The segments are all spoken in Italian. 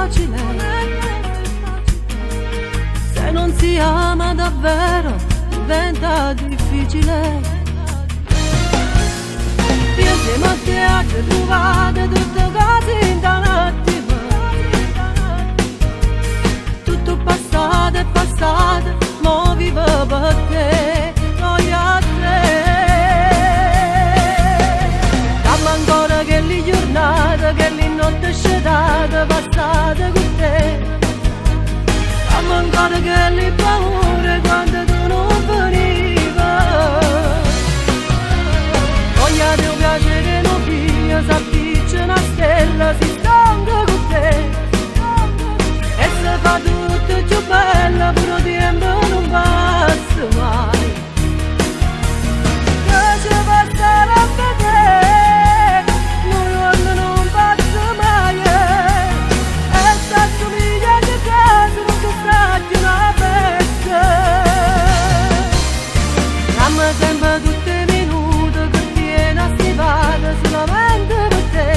facile se non si ama davvero, diventa difficile. Io insieme a te ho trovato tutte cose in un attimo, tutto passato è passato, mo vivo per te, voglio a te. Dammi ancora che le giornate, che le notti scetate passate con te. Dammi ancora che le paure quando tu non veniva. Voglia di un piacere non via, s'appiccia una stella, si stanca con te. E se fa tutto più bella, pure tempo non passa mai. Che ci passerà a vedere, noi non passa mai. E se assomiglia che caso non ti stacchi una pezza. Dammi sempre tutte le minute che tiene a stivare solamente per te.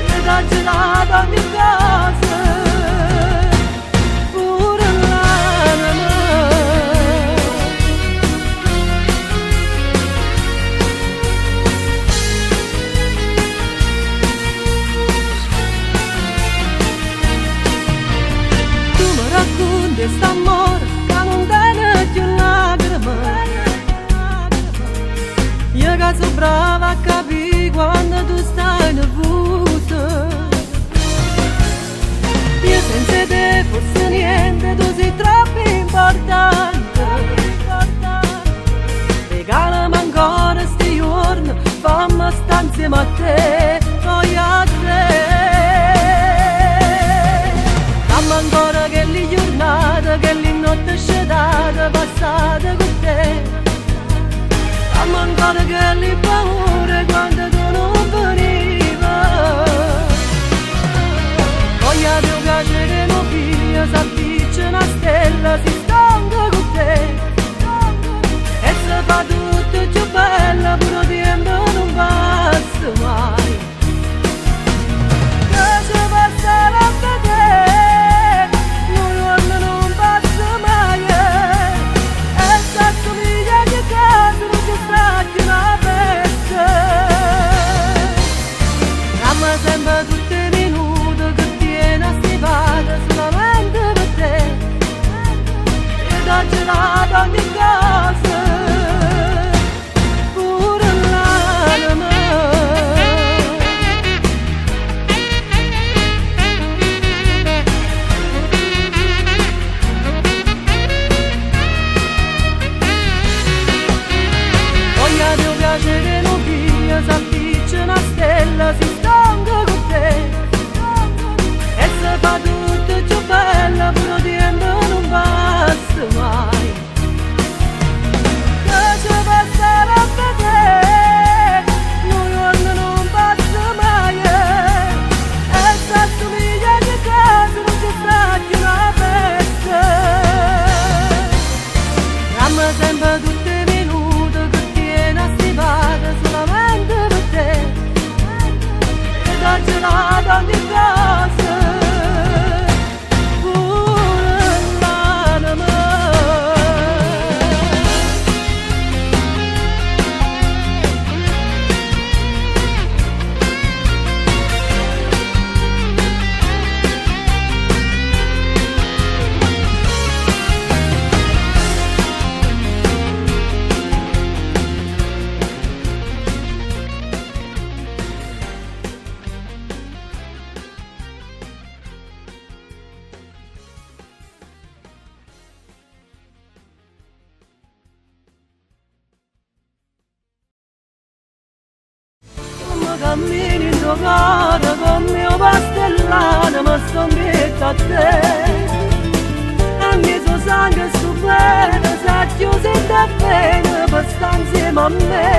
Le da gelato ogni cosa, pure l'anima. Tu mi racconti st'amore che non tiene più lacrime. Io che sono brava a capire quando tu stai nervosa. Io senza te forse niente, tu sei troppo importante. Regalami ancora sti giorni, fammi stare insieme a te, voglio a te. Dammi ancora che le giornate, che le notti scetate passate con te. Dammi ancora che le paure quando tu non veniva. Voglia di un piacere non via, s'appiccia una stella, si stanca con te. E se fa tutto più bella, pure tempo non passa mai. Che ci passerà a vedere, noi non passa mai. E se assomiglia che caso non ti stacchi una pezza. Dammi sempre tutte le minute che tiene a stivare solamente per te. E da gelato ogni cosa, pure l'anima. Voglia di un piacere non via, s'appiccia una stella, si stanca con te. E se fa tutto più bella, pure tempo non passa mai. Che ci passerà a vedere, noi non passa mai. E se assomiglia che caso non ti stacchi una pezza. Dammi sempre tutte le minute che tiene a stivare solamente per te. E da gelato ogni cosa, pure l'anima. Cammini in tuo cuore come un pastellano, ma sto dietro a te. Anche se sangue stupendo, sa chiuso in te bene per stare insieme a me.